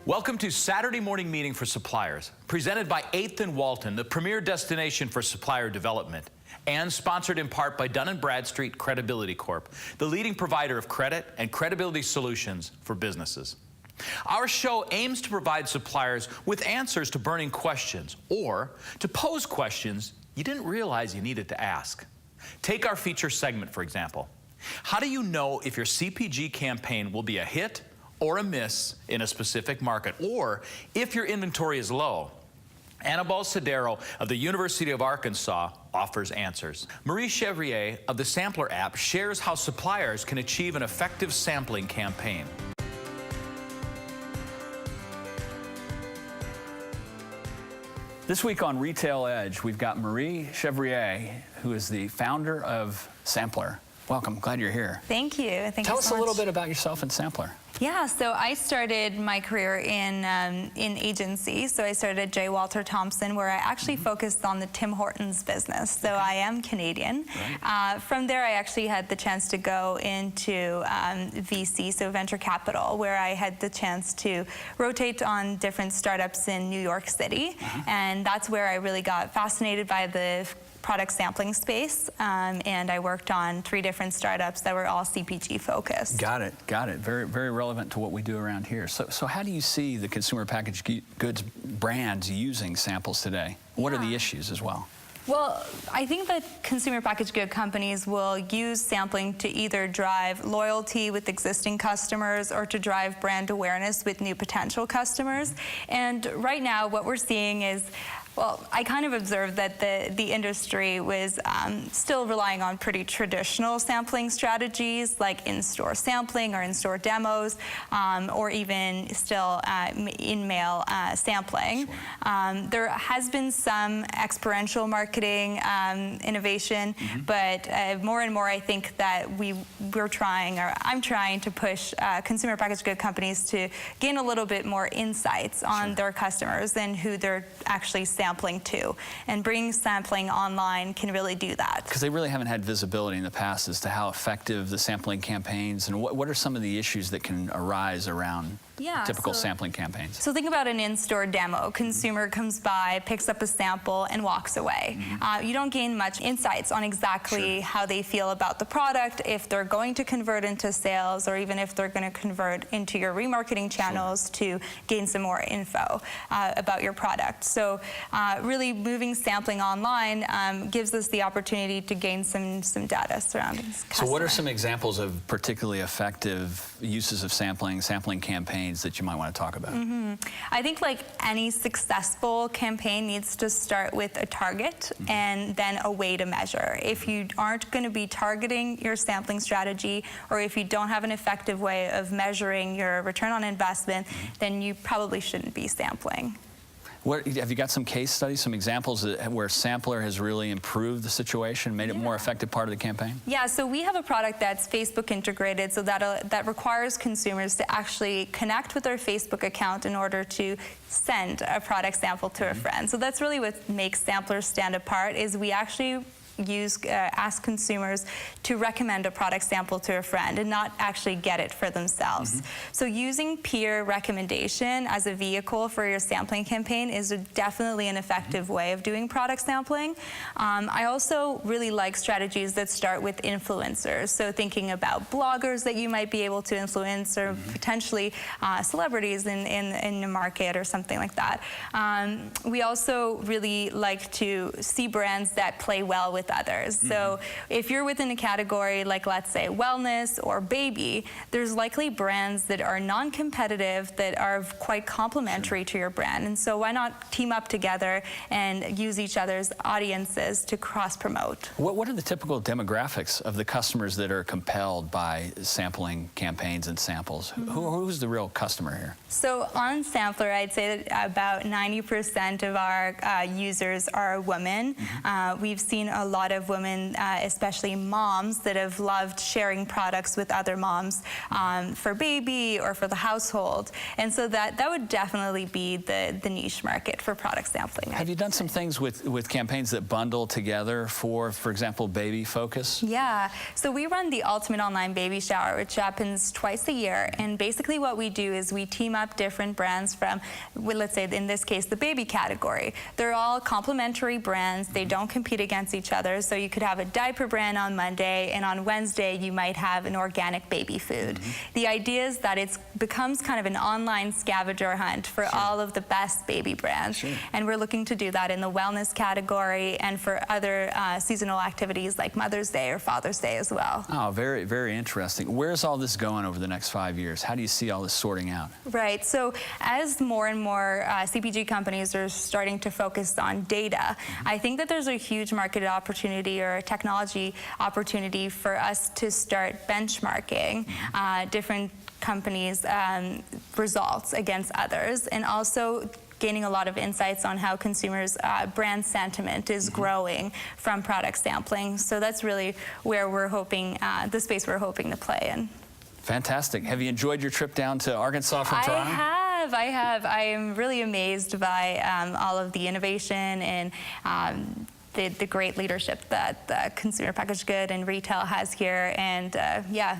Welcome to Saturday Morning Meeting for Suppliers, presented by 8th & Walton, the premier destination for supplier development, and sponsored in part by Dun & Bradstreet Credibility Corp., the leading provider of credit and credibility solutions for businesses. Our show aims to provide suppliers with answers to burning questions or to pose questions you didn't realize you needed to ask. Take our feature segment, for example. How do you know if your CPG campaign will be a hit or a miss in a specific market, or if your inventory is low? Annabelle Sedero of the University of Arkansas offers answers. Marie Chevrier of the Sampler app shares how suppliers can achieve an effective sampling campaign. This week on Retail Edge, we've got Marie Chevrier, who is the founder of Sampler. Welcome, glad you're here. Thank you. Thank you so much. Tell us a little bit about yourself and Sampler. Yeah, so I started my career in agency. So I started at J. Walter Thompson, where I actually focused on the Tim Hortons business. So I am Canadian. Right. From there, I actually had the chance to go into VC, so venture capital, where I had the chance to rotate on different startups in New York City. And that's where I really got fascinated by the product sampling space, and I worked on 3 different startups that were all CPG focused. Got it. Very, very relevant to what we do around here. So how do you see the consumer packaged goods brands using samples today? What are the issues as well? Well, I think that consumer packaged good companies will use sampling to either drive loyalty with existing customers or to drive brand awareness with new potential customers. And right now, what we're seeing is, well, I kind of observed that the industry was still relying on pretty traditional sampling strategies, like in-store sampling or in-store demos, or even still in-mail sampling. Sure. There has been some experiential marketing innovation, but more and more I think that I'm trying to push consumer packaged good companies to gain a little bit more insights on their customers and who they're actually sampling to, and bringing sampling online can really do that. Because they really haven't had visibility in the past as to how effective the sampling campaigns, and what are some of the issues that can arise around typical sampling campaigns? So think about an in-store demo. Consumer comes by, picks up a sample, and walks away. You don't gain much insights on exactly how they feel about the product, if they're going to convert into sales, or even if they're going to convert into your remarketing channels to gain some more info about your product. So really moving sampling online gives us the opportunity to gain some data surrounding customers. So what are some examples of particularly effective uses of sampling campaigns that you might want to talk about? I think like any successful campaign needs to start with a target and then a way to measure. If you aren't going to be targeting your sampling strategy, or if you don't have an effective way of measuring your return on investment, then you probably shouldn't be sampling. Have you got some case studies, some examples where Sampler has really improved the situation, made it more effective part of the campaign? Yeah, so we have a product that's Facebook integrated, so that requires consumers to actually connect with their Facebook account in order to send a product sample to a friend. So that's really what makes Sampler stand apart, is we actually ask consumers to recommend a product sample to a friend and not actually get it for themselves. So using peer recommendation as a vehicle for your sampling campaign is definitely an effective way of doing product sampling. I also really like strategies that start with influencers. So thinking about bloggers that you might be able to influence, or potentially celebrities in the market or something like that. We also really like to see brands that play well with others. So if you're within a category like, let's say, wellness or baby, there's likely brands that are non-competitive that are quite complementary to your brand. And so why not team up together and use each other's audiences to cross-promote? What are the typical demographics of the customers that are compelled by sampling campaigns and samples? Who's the real customer here? So on Sampler, I'd say that about 90% of our users are women. We've seen a lot of women, especially moms, that have loved sharing products with other moms for baby or for the household. And so that would definitely be the niche market for product sampling. Have you done some things with campaigns that bundle together for example, baby focus? Yeah, so we run the Ultimate Online Baby Shower, which happens twice a year. And basically what we do is we team up different brands from, well, let's say in this case, the baby category. They're all complementary brands. They don't compete against each other. So you could have a diaper brand on Monday, and on Wednesday you might have an organic baby food. The idea is that it becomes kind of an online scavenger hunt for all of the best baby brands. And we're looking to do that in the wellness category and for other seasonal activities like Mother's Day or Father's Day as well. Oh, very, very interesting. Where's all this going over the next 5 years? How do you see all this sorting out? Right, so as more and more CPG companies are starting to focus on data, I think that there's a huge market opportunity or a technology opportunity for us to start benchmarking different companies' results against others, and also gaining a lot of insights on how consumers' brand sentiment is growing from product sampling. So that's really where we're hoping, the space we're hoping to play in. Fantastic. Have you enjoyed your trip down to Arkansas from Toronto? I have. I am really amazed by all of the innovation and the great leadership that the consumer packaged good and retail has here. And yeah,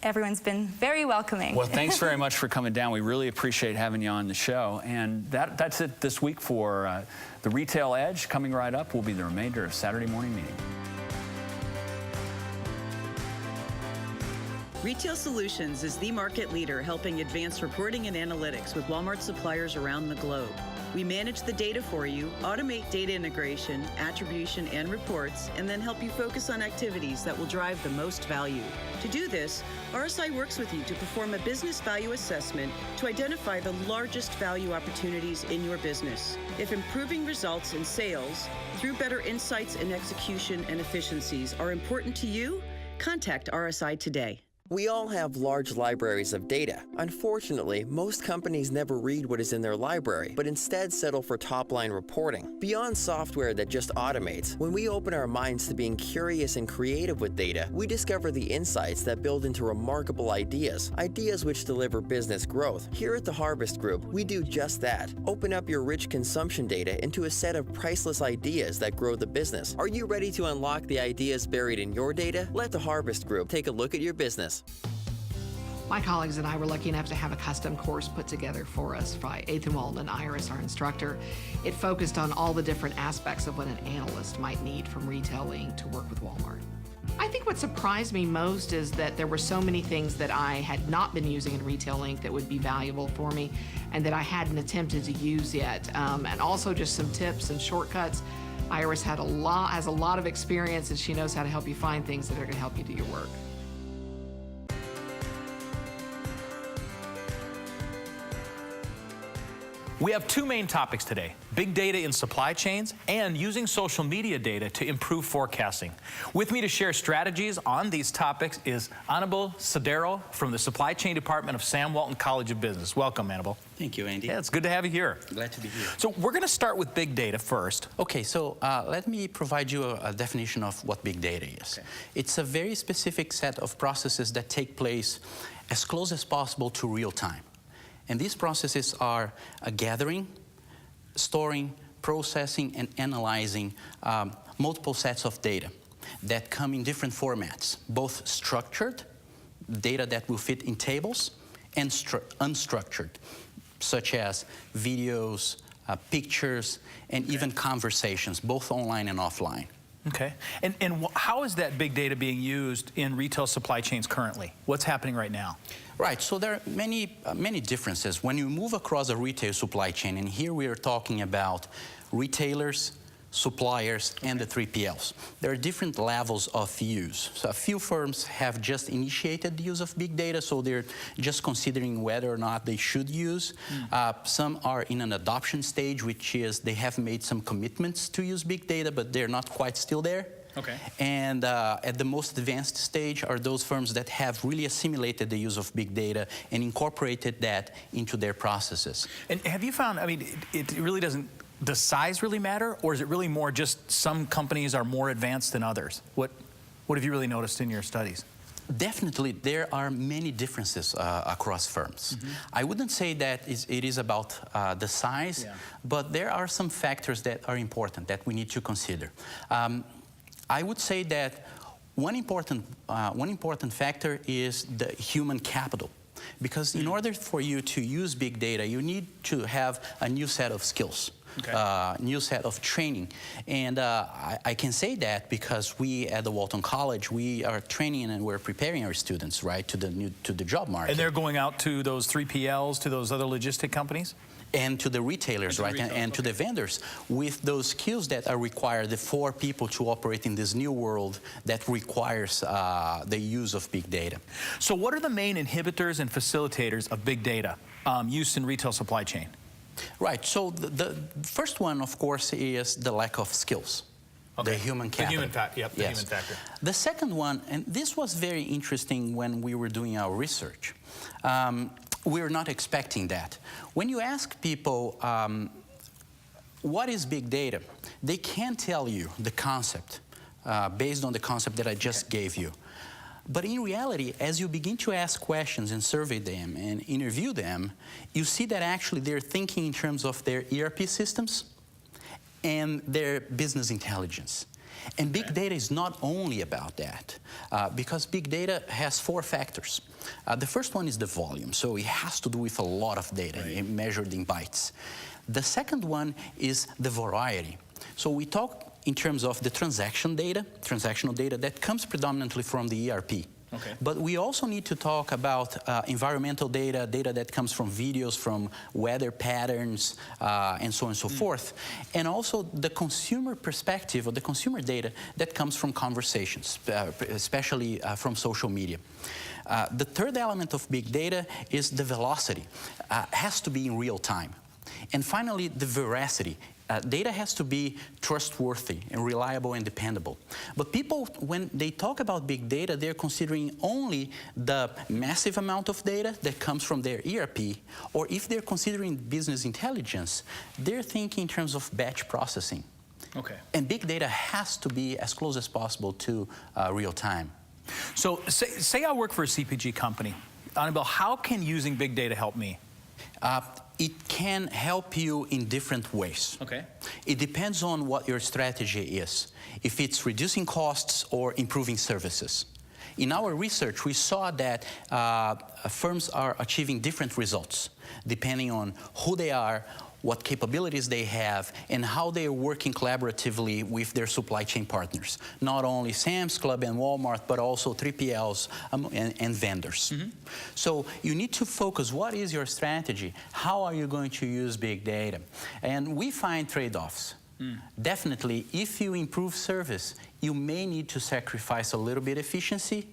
everyone's been very welcoming. Well, thanks very much for coming down. We really appreciate having you on the show. And that's it this week for the Retail Edge. Coming right up will be the remainder of Saturday Morning Meeting. Retail Solutions is the market leader helping advance reporting and analytics with Walmart suppliers around the globe. We manage the data for you, automate data integration, attribution, and reports, and then help you focus on activities that will drive the most value. To do this, RSI works with you to perform a business value assessment to identify the largest value opportunities in your business. If improving results in sales through better insights and execution and efficiencies are important to you, contact RSI today. We all have large libraries of data. Unfortunately, most companies never read what is in their library, but instead settle for top-line reporting. Beyond software that just automates, when we open our minds to being curious and creative with data, we discover the insights that build into remarkable ideas which deliver business growth. Here at the Harvest Group, we do just that. Open up your rich consumption data into a set of priceless ideas that grow the business. Are you ready to unlock the ideas buried in your data? Let the Harvest Group take a look at your business. My colleagues and I were lucky enough to have a custom course put together for us by Ethan Walton and Iris, our instructor. It focused on all the different aspects of what an analyst might need from retailing to work with Walmart. I think what surprised me most is that there were so many things that I had not been using in Retail Inc. that would be valuable for me and that I hadn't attempted to use yet. And also just some tips and shortcuts. Iris has a lot of experience, and she knows how to help you find things that are going to help you do your work. We have two main topics today: big data in supply chains and using social media data to improve forecasting. With me to share strategies on these topics is Anibal Sodero from the Supply Chain Department of Sam Walton College of Business. Welcome, Anibal. Thank you, Andy. Yeah, it's good to have you here. Glad to be here. So we're going to start with big data first. Okay, so let me provide you a definition of what big data is. Okay. It's a very specific set of processes that take place as close as possible to real time. And these processes are gathering, storing, processing, and analyzing multiple sets of data that come in different formats, both structured, data that will fit in tables, and unstructured, such as videos, pictures, and even conversations, both online and offline. Okay. And how is that big data being used in retail supply chains currently? What's happening right now? Right, so there are many differences. When you move across a retail supply chain, and here we are talking about retailers, suppliers, and the 3PLs. There are different levels of use. So a few firms have just initiated the use of big data, so they're just considering whether or not they should use. Some are in an adoption stage, which is they have made some commitments to use big data, but they're not quite still there. Okay. And at the most advanced stage are those firms that have really assimilated the use of big data and incorporated that into their processes. And have you found, I mean, it really doesn't does size really matter, or is it really more just some companies are more advanced than others? What have you really noticed in your studies? Definitely, there are many differences across firms. I wouldn't say that it is about the size, but there are some factors that are important that we need to consider. I would say that one important factor is the human capital. Because in order for you to use big data, you need to have a new set of skills. New set of training. And I can say that because we at the Walton College, we are training and we're preparing our students, right, to the job market. And they're going out to those 3PLs, to those other logistic companies? And to the retailers, right, and to the vendors with those skills that are required for people to operate in this new world that requires the use of big data. So what are the main inhibitors and facilitators of big data use in retail supply chain? Right, so the first one, of course, is the lack of skills. The human capital. The human factor. The second one, and this was very interesting when we were doing our research, we were not expecting that. When you ask people, what is big data? They can't tell you the concept based on the concept that I just gave you. But in reality, as you begin to ask questions and survey them and interview them, you see that actually they're thinking in terms of their ERP systems and their business intelligence. And big data is not only about that, because big data has 4 factors. The first one is the volume, so it has to do with a lot of data measured in bytes. The second one is the variety. So we talk in terms of the transactional data that comes predominantly from the ERP. But we also need to talk about environmental data that comes from videos, from weather patterns, and so on and so forth. And also the consumer perspective or the consumer data that comes from conversations, especially from social media. The third element of big data is the velocity. Has to be in real time. And finally, the veracity. Data has to be trustworthy and reliable and dependable. But people, when they talk about big data, they're considering only the massive amount of data that comes from their ERP, or if they're considering business intelligence, they're thinking in terms of batch processing. And big data has to be as close as possible to real time. So say I work for a CPG company. Annabelle, how can using big data help me? It can help you in different ways. It depends on what your strategy is. If it's reducing costs or improving services. In our research, we saw that firms are achieving different results depending on who they are, what capabilities they have, and how they are working collaboratively with their supply chain partners. Not only Sam's Club and Walmart, but also 3PLs and vendors. So you need to focus, what is your strategy? How are you going to use big data? And we find trade-offs. Definitely, if you improve service, you may need to sacrifice a little bit efficiency.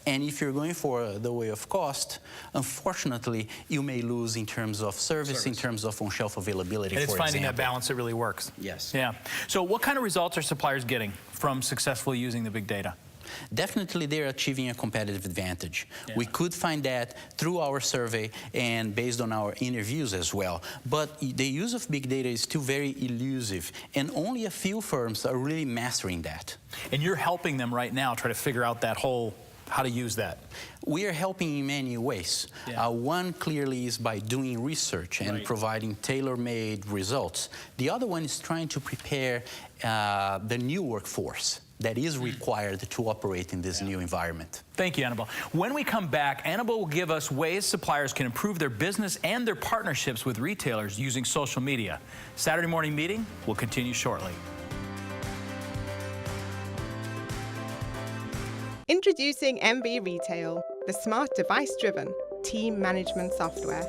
And if you're going for the way of cost, unfortunately, you may lose in terms of service. In terms of on-shelf availability, and it's for finding example. that balance that really works. Yes. Yeah. So what kind of results are suppliers getting from successfully using the big data? Definitely, they're achieving a competitive advantage. We could find that through our survey and based on our interviews as well. But the use of big data is still very elusive, and only a few firms are really mastering that. And you're helping them right now try to figure out that whole how to use that. We are helping in many ways. One clearly is by doing research and providing tailor-made results. The other one is trying to prepare the new workforce that is required to operate in this new environment. Thank you, Annabelle. When we come back, Annabelle will give us ways suppliers can improve their business and their partnerships with retailers using social media. Saturday morning meeting will continue shortly. Introducing MV Retail, the smart device-driven team management software.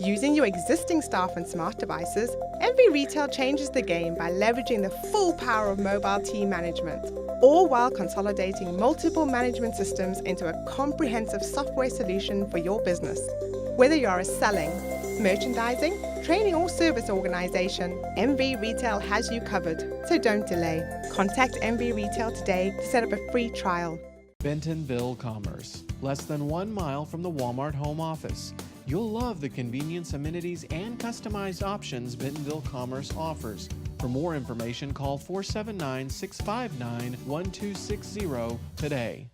Using your existing staff and smart devices, MV Retail changes the game by leveraging the full power of mobile team management, all while consolidating multiple management systems into a comprehensive software solution for your business. Whether you are a selling, merchandising, training or service organization, MV Retail has you covered, so don't delay. Contact MV Retail today to set up a free trial. Bentonville Commerce, less than 1 mile from the Walmart home office. You'll love the convenience, amenities, and customized options Bentonville Commerce offers. For more information, call 479-659-1260 today.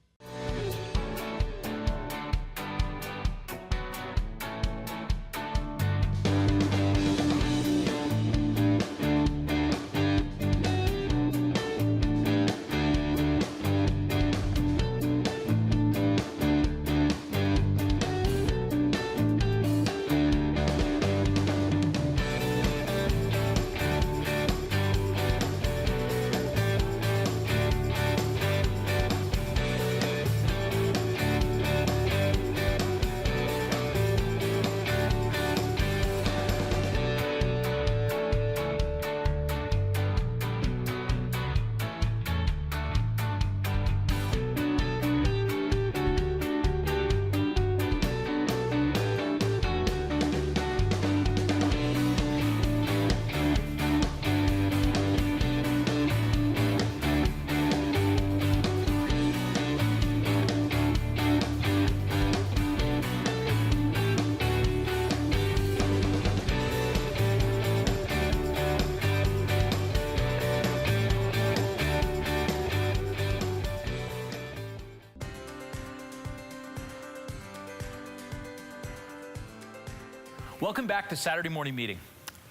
Welcome back to Saturday Morning Meeting.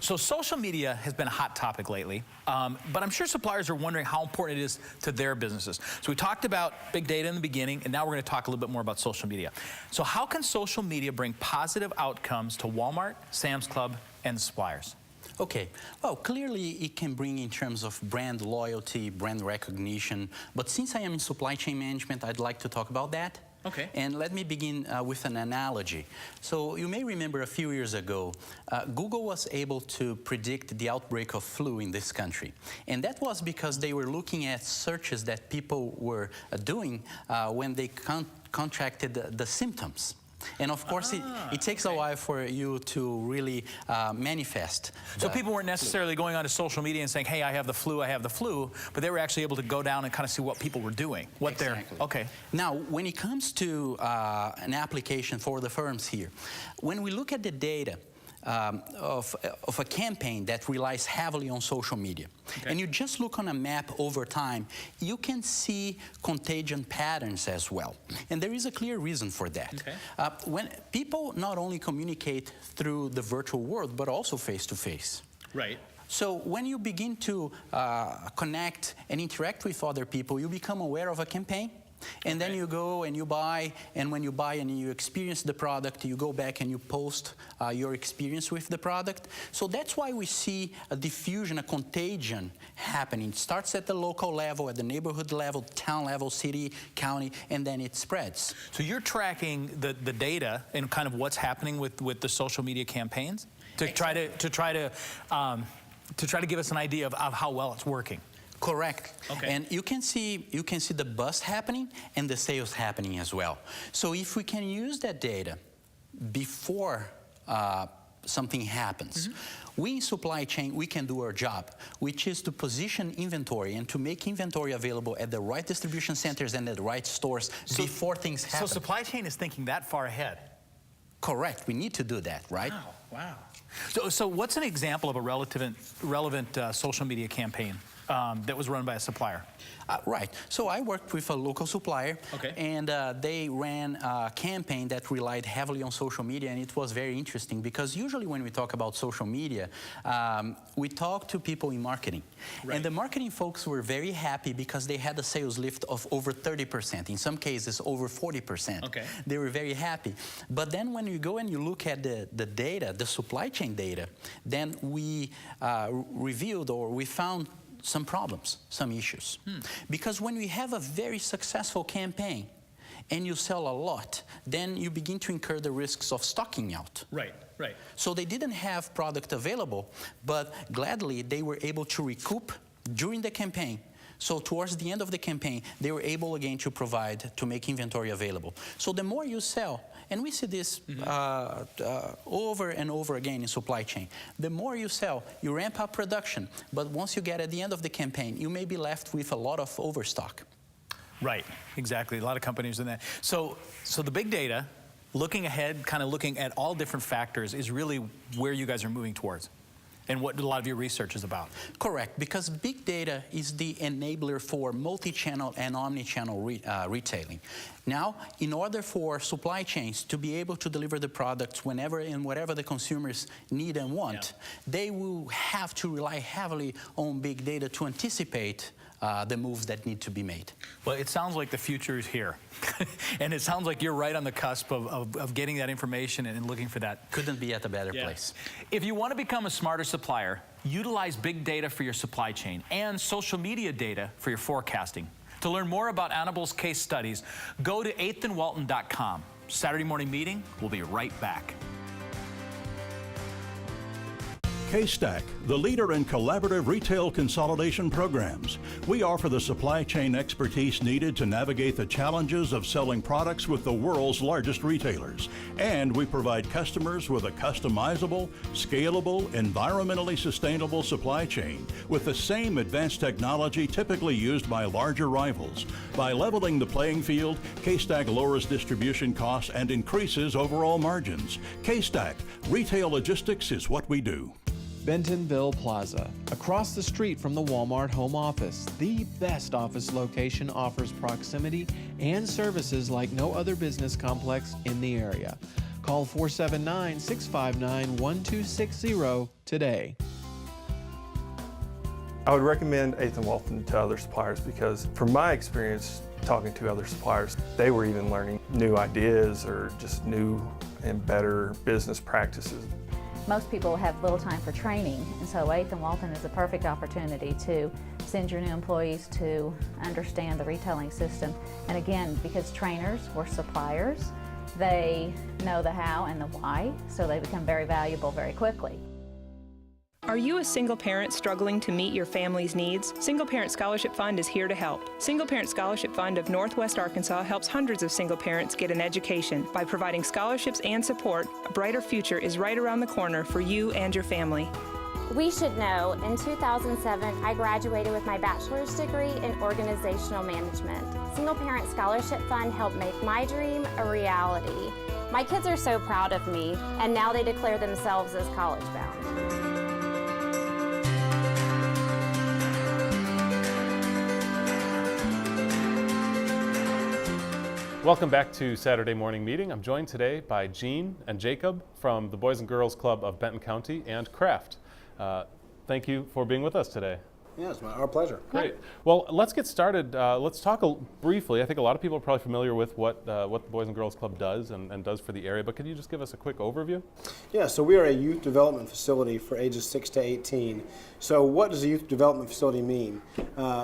So social media has been a hot topic lately, but I'm sure suppliers are wondering how important it is to their businesses. So we talked about big data in the beginning, and now we're going to talk a little bit more about social media. So how can social media bring positive outcomes to Walmart, Sam's Club, and the suppliers? Okay, well, clearly it can bring in terms of brand loyalty, brand recognition, but since I am in supply chain management, I'd like to talk about that. Okay. And let me begin with an analogy. So you may remember a few years ago, Google was able to predict the outbreak of flu in this country. And that was because they were looking at searches that people were doing when they contracted the symptoms. And of course, it takes a while for you to really manifest. So people weren't necessarily going onto social media and saying, hey, I have the flu, but they were actually able to go down and kind of see what people were doing. Okay. Now, when it comes to an application for the firms here, when we look at the data, of a campaign that relies heavily on social media. Okay. And you just look on a map over time, you can see contagion patterns as well. And there is a clear reason for that. Okay. When people not only communicate through the virtual world, but also face-to-face. Right. So when you begin to connect and interact with other people, you become aware of a campaign. And then you go and you buy, and when you buy and you experience the product, you go back and you post your experience with the product. So that's why we see a diffusion, a contagion happening. It starts at the local level, at the neighborhood level, town level, city, county, and then it spreads. So you're tracking the data and kind of what's happening with the social media campaigns to try to give us an idea of how well it's working. Correct. Okay. And you can see the buzz happening and the sales happening as well. So if we can use that data before something happens, we in supply chain, we can do our job, which is to position inventory and to make inventory available at the right distribution centers and at the right stores before things happen. So supply chain is thinking that far ahead. Correct. We need to do that, right? Wow. So what's an example of a relevant social media campaign that was run by a supplier? Right. So I worked with a local supplier, and they ran a campaign that relied heavily on social media, and it was very interesting because usually when we talk about social media, we talk to people in marketing. Right. And the marketing folks were very happy because they had a sales lift of over 30%, in some cases over 40%. Okay. They were very happy. But then when you go and you look at the data, the supply chain data, then we revealed or we found some problems, some issues. Because when we have a very successful campaign and you sell a lot, then you begin to incur the risks of stocking out. Right, right. So they didn't have product available, but gladly they were able to recoup during the campaign. So towards the end of the campaign, they were able again to make inventory available. So the more you sell, and we see this over and over again in supply chain, the more you sell, you ramp up production, but once you get at the end of the campaign, you may be left with a lot of overstock. Right, exactly. A lot of companies in that. So the big data looking ahead, kind of looking at all different factors is really where you guys are moving towards and what a lot of your research is about. Correct, because big data is the enabler for multi-channel and omni-channel retailing. Now, in order for supply chains to be able to deliver the products whenever and whatever the consumers need and want, they will have to rely heavily on big data to anticipate the moves that need to be made. Well, it sounds like the future is here. And it sounds like you're right on the cusp of getting that information and looking for that. Couldn't be at a better place. If you want to become a smarter supplier, utilize big data for your supply chain and social media data for your forecasting. To learn more about Annabelle's case studies, go to 8thandwalton.com. Saturday morning meeting, we'll be right back. K-Stack, the leader in collaborative retail consolidation programs. We offer the supply chain expertise needed to navigate the challenges of selling products with the world's largest retailers. And we provide customers with a customizable, scalable, environmentally sustainable supply chain with the same advanced technology typically used by larger rivals. By leveling the playing field, K-Stack lowers distribution costs and increases overall margins. K-Stack, retail logistics is what we do. Bentonville Plaza, across the street from the Walmart home office. The best office location offers proximity and services like no other business complex in the area. Call 479-659-1260 today. I would recommend 8th and Walton to other suppliers because from my experience talking to other suppliers, they were even learning new ideas or just new and better business practices. Most people have little time for training, and so 8th and Walton is a perfect opportunity to send your new employees to understand the retailing system. And again, because trainers were suppliers, they know the how and the why, so they become very valuable very quickly. Are you a single parent struggling to meet your family's needs? Single Parent Scholarship Fund is here to help. Single Parent Scholarship Fund of Northwest Arkansas helps hundreds of single parents get an education. By providing scholarships and support, a brighter future is right around the corner for you and your family. We should know, in 2007, I graduated with my bachelor's degree in organizational management. Single Parent Scholarship Fund helped make my dream a reality. My kids are so proud of me, and now they declare themselves as college-bound. Welcome back to Saturday Morning Meeting. I'm joined today by Jean and Jacob from the Boys and Girls Club of Benton County and Kraft. Thank you for being with us today. Yeah, it's our pleasure. Great. Well, let's get started. Let's talk briefly. I think a lot of people are probably familiar with what the Boys and Girls Club does and does for the area, but could you just give us a quick overview? Yeah, so we are a youth development facility for ages 6 to 18. So what does a youth development facility mean?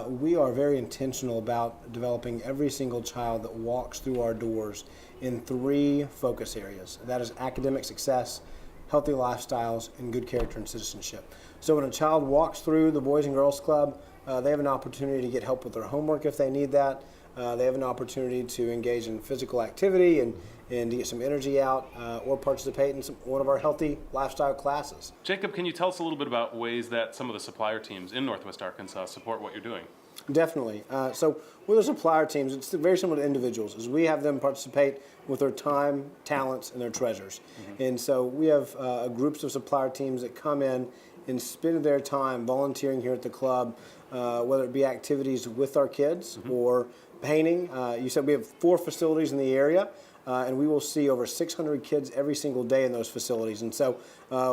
We are very intentional about developing every single child that walks through our doors in 3 focus areas. That is academic success, healthy lifestyles, and good character and citizenship. So when a child walks through the Boys and Girls Club, they have an opportunity to get help with their homework if they need that. They have an opportunity to engage in physical activity and to get some energy out or participate in one of our healthy lifestyle classes. Jacob, can you tell us a little bit about ways that some of the supplier teams in Northwest Arkansas support what you're doing? Definitely. So with our supplier teams, it's very similar to individuals, as we have them participate with their time, talents, and their treasures. And so we have groups of supplier teams that come in and spend their time volunteering here at the club, whether it be activities with our kids or painting. You said we have 4 facilities in the area, and we will see over 600 kids every single day in those facilities. And so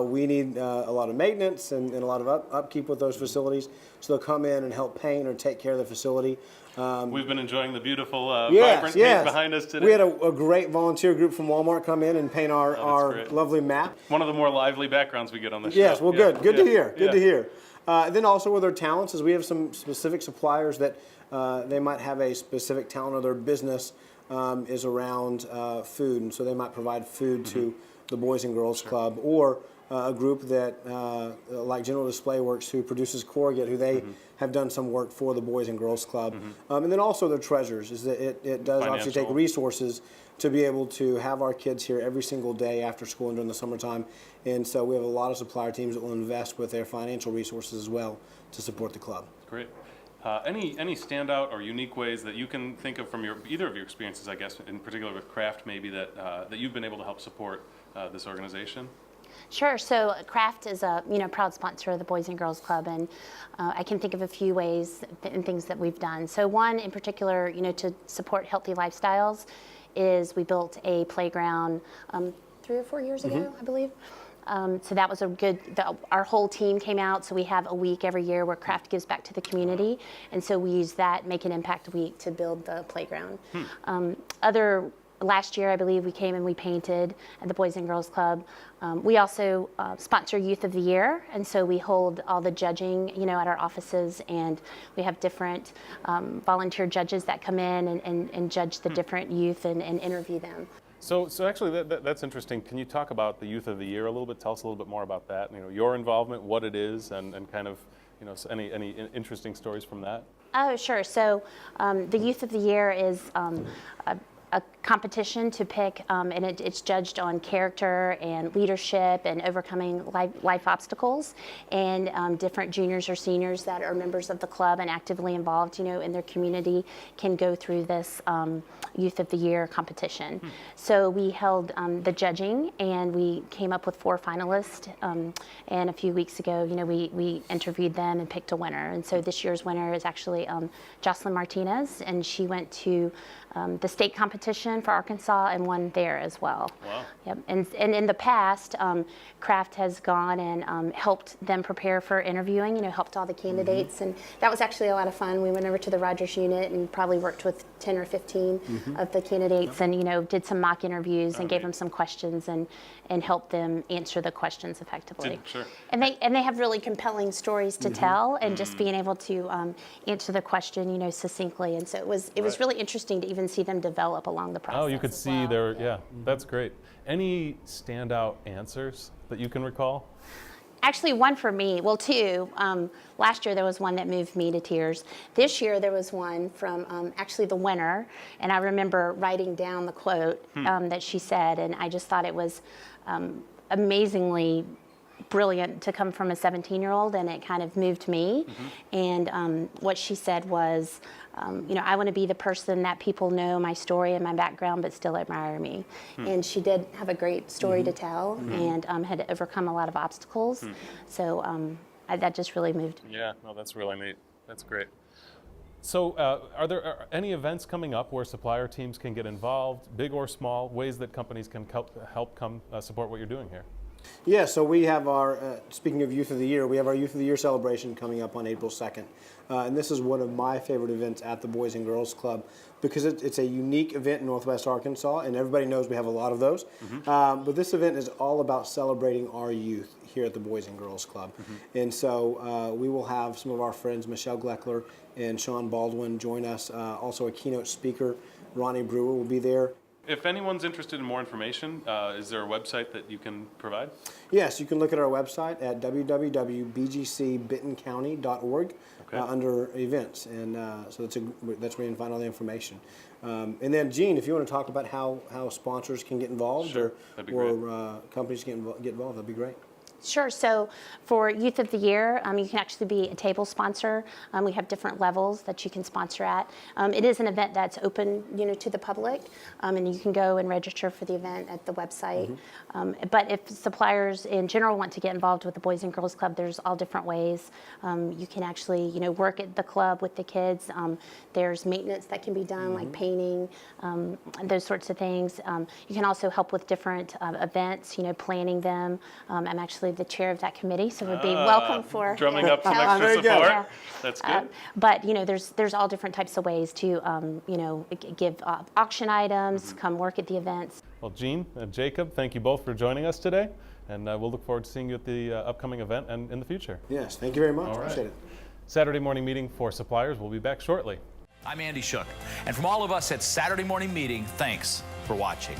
we need a lot of maintenance and a lot of upkeep with those facilities. So they'll come in and help paint or take care of the facility. We've been enjoying the beautiful vibrant paint behind us today. We had a great volunteer group from Walmart come in and paint our lovely map. One of the more lively backgrounds we get on the show. Yes, well, good. Good to hear. Good to hear. Then also with our talents, is we have some specific suppliers that they might have a specific talent, or their business is around food, and so they might provide food to the Boys and Girls Club, or a group that like General Display Works, who produces corrugate, who they have done some work for the Boys and Girls Club. And then also their treasures, is that it does obviously take resources to be able to have our kids here every single day after school and during the summertime. And so we have a lot of supplier teams that will invest with their financial resources as well to support the club. Great. Any standout or unique ways that you can think of from either of your experiences, I guess, in particular with Kraft, maybe that you've been able to help support this organization? Sure. So Kraft is a proud sponsor of the Boys and Girls Club, and I can think of a few ways and things that we've done. So one in particular, to support healthy lifestyles, is we built a playground 3 or 4 years ago, I believe. So that was our whole team came out, so we have a week every year where Kraft gives back to the community, and so we use that Make an Impact week to build the playground. Last year, I believe, we came and we painted at the Boys and Girls Club. We also sponsor Youth of the Year, and so we hold all the judging, at our offices, and we have different volunteer judges that come in and judge the different youth and interview them. So actually, that's interesting. Can you talk about the Youth of the Year a little bit? Tell us a little bit more about that. Your involvement, what it is, and kind of, any interesting stories from that. Oh, sure. So the Youth of the Year is a competition to pick, and it's judged on character and leadership and overcoming life obstacles. And different juniors or seniors that are members of the club and actively involved, in their community can go through this Youth of the Year competition. So we held the judging, and we came up with 4 finalists. And a few weeks ago, we interviewed them and picked a winner. And so this year's winner is actually Jocelyn Martinez, and she went to the state competition for Arkansas and won there as well. Wow. Yep. And in the past, Kraft has gone and helped them prepare for interviewing, helped all the candidates. And that was actually a lot of fun. We went over to the Rogers unit and probably worked with 10 or 15 of the candidates and, did some mock interviews and gave them some questions and helped them answer the questions effectively. Sure. And they have really compelling stories to tell, and just being able to answer the question, succinctly. And so it was really interesting to even see them develop along the process. Oh, you could see that's great. Any standout answers that you can recall? Actually, one for me, well, 2. Last year there was one that moved me to tears. This year there was one from actually the winner, and I remember writing down the quote that she said, and I just thought it was amazingly brilliant to come from a 17-year-old, and it kind of moved me. And what she said was, I want to be the person that people know my story and my background but still admire me. And she did have a great story to tell, and had overcome a lot of obstacles. So that just really moved me. Yeah, no, that's really neat. That's great. So are there any events coming up where supplier teams can get involved, big or small, ways that companies can help support what you're doing here? Yeah, so we have our, speaking of Youth of the Year, we have our Youth of the Year celebration coming up on April 2nd. And this is one of my favorite events at the Boys and Girls Club because it's a unique event in Northwest Arkansas, and everybody knows we have a lot of those. But this event is all about celebrating our youth here at the Boys and Girls Club. And so we will have some of our friends, Michelle Gleckler and Sean Baldwin, join us. Also a keynote speaker, Ronnie Brewer, will be there. If anyone's interested in more information, is there a website that you can provide? Yes, you can look at our website at www.bgcbentoncounty.org under events, and so that's where you can find all the information. And then, Gene, if you want to talk about how sponsors can get involved or companies can get involved, that'd be great. Sure. So for Youth of the Year, you can actually be a table sponsor. We have different levels that you can sponsor at. It is an event that's open, to the public, and you can go and register for the event at the website. But if suppliers in general want to get involved with the Boys and Girls Club, there's all different ways. You can actually, work at the club with the kids. There's maintenance that can be done, like painting, those sorts of things. You can also help with different events, planning them. I'm actually the chair of that committee, so would be welcome for drumming up some extra support. Yeah. That's good. But there's all different types of ways to give auction items, come work at the events. Well, Gene and Jacob, thank you both for joining us today, and we'll look forward to seeing you at the upcoming event and in the future. Yes, thank you very much. All right. Appreciate it. Saturday morning meeting for suppliers. We'll be back shortly. I'm Andy Shook, and from all of us at Saturday Morning Meeting, thanks for watching.